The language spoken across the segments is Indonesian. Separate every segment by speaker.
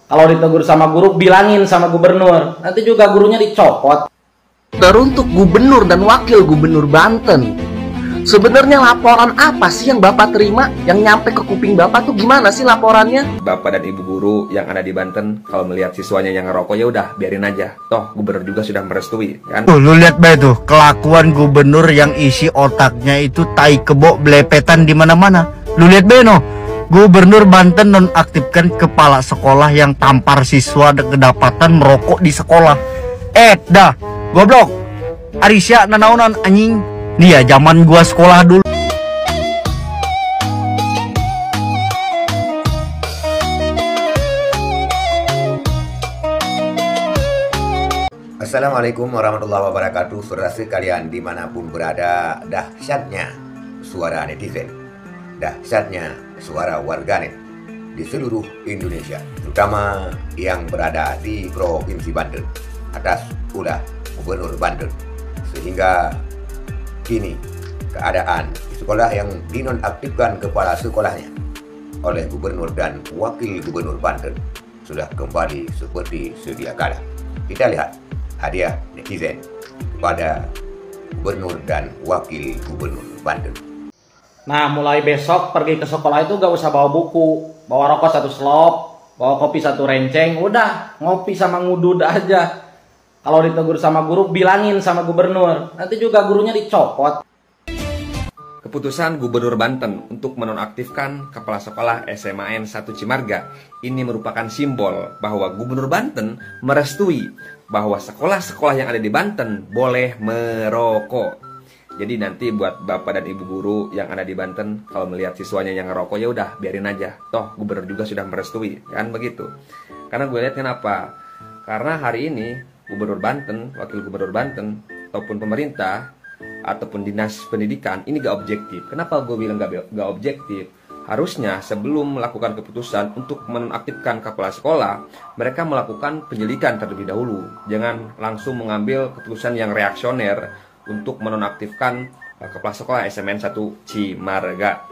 Speaker 1: Kalau ditegur sama guru, bilangin sama gubernur. Nanti juga gurunya dicopot.
Speaker 2: Teruntuk gubernur dan wakil gubernur Banten, sebenarnya laporan apa sih yang Bapak terima? Yang nyampe ke kuping Bapak tuh gimana sih laporannya?
Speaker 3: Bapak dan Ibu guru yang ada di Banten kalau melihat siswanya yang ngerokok, ya udah biarin aja. Toh gubernur juga sudah merestui, kan?
Speaker 4: Tuh, lu lihat bae tuh kelakuan gubernur yang isi otaknya itu tai kebo belepetan di mana-mana. Lu lihat bae no. Gubernur Banten nonaktifkan kepala sekolah yang tampar siswa kedapatan merokok di sekolah. Dah, goblok. Arisya nanaunan anjing. Nih ya zaman gua sekolah dulu.
Speaker 5: Assalamualaikum warahmatullahi wabarakatuh. Saudara sekalian dimanapun berada, dahsyatnya suara netizen, dahsyatnya suara warganet di seluruh Indonesia, terutama yang berada di Provinsi Banten atas ulah Gubernur Banten, sehingga kini keadaan di sekolah yang dinonaktifkan kepala sekolahnya oleh Gubernur dan Wakil Gubernur Banten sudah kembali seperti sedia kala. Kita lihat hadiah netizen kepada Gubernur dan Wakil Gubernur Banten.
Speaker 1: Nah, mulai besok pergi ke sekolah itu gak usah bawa buku, bawa rokok 1 slop, bawa kopi 1 renceng, udah ngopi sama ngudud aja. Kalau ditegur sama guru, bilangin sama gubernur. Nanti juga gurunya dicopot.
Speaker 3: Keputusan Gubernur Banten untuk menonaktifkan kepala sekolah SMAN 1 Cimarga ini merupakan simbol bahwa Gubernur Banten merestui bahwa sekolah-sekolah yang ada di Banten boleh merokok. Jadi nanti buat Bapak dan Ibu guru yang ada di Banten kalau melihat siswanya yang ngerokok, ya udah biarin aja. Toh gubernur juga sudah merestui, kan begitu. Karena gue lihat kenapa? Karena hari ini Gubernur Banten, Wakil Gubernur Banten ataupun pemerintah ataupun dinas pendidikan ini gak objektif. Kenapa gue bilang gak objektif? Harusnya sebelum melakukan keputusan untuk menonaktifkan kepala sekolah, mereka melakukan penyelidikan terlebih dahulu. Jangan langsung mengambil keputusan yang reaksioner untuk menonaktifkan kepala sekolah SMAN 1 Cimarga.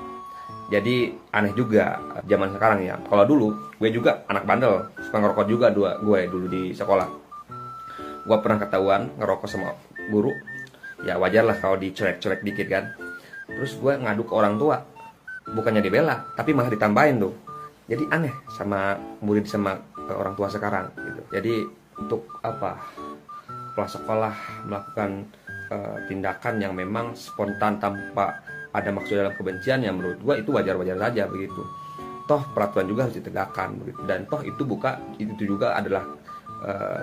Speaker 3: Jadi aneh juga zaman sekarang ya. Kalau dulu gue juga anak bandel, suka ngerokok juga gue dulu di sekolah. Gue pernah ketahuan ngerokok sama guru. Ya wajar lah kalau dicolek-colek dikit kan. Terus gue ngadu ke orang tua. Bukannya dibela, tapi malah ditambahin tuh. Jadi aneh sama murid sama orang tua sekarang gitu. Jadi untuk apa? Kepala sekolah melakukan tindakan yang memang spontan tanpa ada maksud dalam kebencian, yang menurut gua itu wajar-wajar saja begitu. Toh peraturan juga harus ditegakkan begitu. Dan toh itu juga adalah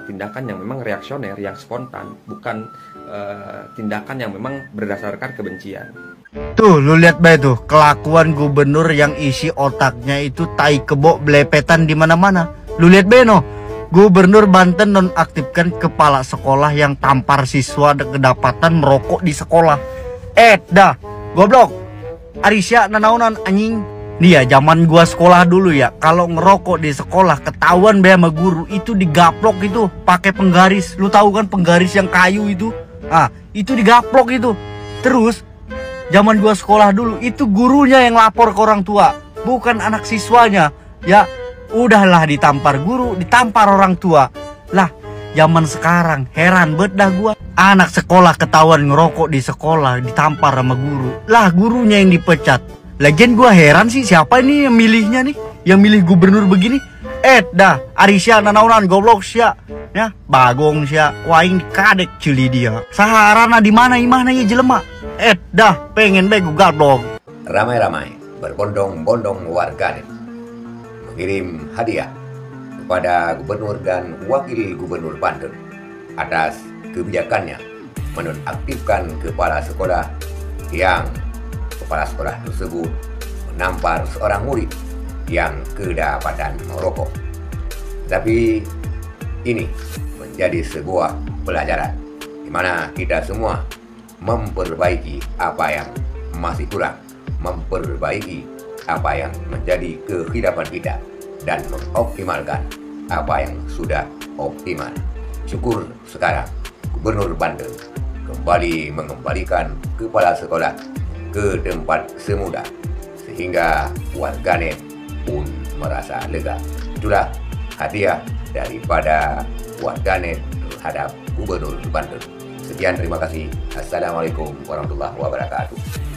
Speaker 3: tindakan yang memang reaksioner, yang spontan, bukan tindakan yang memang berdasarkan kebencian.
Speaker 4: Tuh, lu lihat bae tuh kelakuan gubernur yang isi otaknya itu tai kebo belepetan di mana-mana. Lu lihat bae no. Gubernur Banten nonaktifkan kepala sekolah yang tampar siswa kedapatan merokok di sekolah. Dah, goblok. Arisya nanaunan anjing. Nih ya zaman gua sekolah dulu ya, kalau ngerokok di sekolah ketahuan be sama guru itu digaplok itu pakai penggaris. Lu tahu kan penggaris yang kayu itu? Itu digaplok itu. Terus zaman gua sekolah dulu itu gurunya yang lapor ke orang tua, bukan anak siswanya. Ya udahlah, ditampar guru, ditampar orang tua. Lah, zaman sekarang heran bet dah gua. Anak sekolah ketahuan ngerokok di sekolah, ditampar sama guru. Lah, gurunya yang dipecat. Lagian gua heran sih siapa ini yang milihnya nih, yang milih gubernur begini. Dah, Arisya nanaunan goblok sia. Ya, bagong sia, waing kadek cili dia. Saharana di mana imahna ya jelema. Dah, pengen be gua goblok.
Speaker 5: Ramai-ramai berbondong-bondong warganet mengirim hadiah kepada Gubernur dan Wakil Gubernur Banten atas kebijakannya menonaktifkan kepala sekolah yang kepala sekolah tersebut menampar seorang murid yang kedapatan merokok. Tapi ini menjadi sebuah pelajaran di mana kita semua memperbaiki apa yang masih kurang, memperbaiki apa yang menjadi kehidupan kita, dan mengoptimalkan apa yang sudah optimal. Syukur sekarang Gubernur Banten kembali mengembalikan kepala sekolah ke tempat semula, sehingga warganet pun merasa lega. Itulah hadiah daripada warganet terhadap Gubernur Banten. Sekian, terima kasih. Assalamualaikum warahmatullahi wabarakatuh.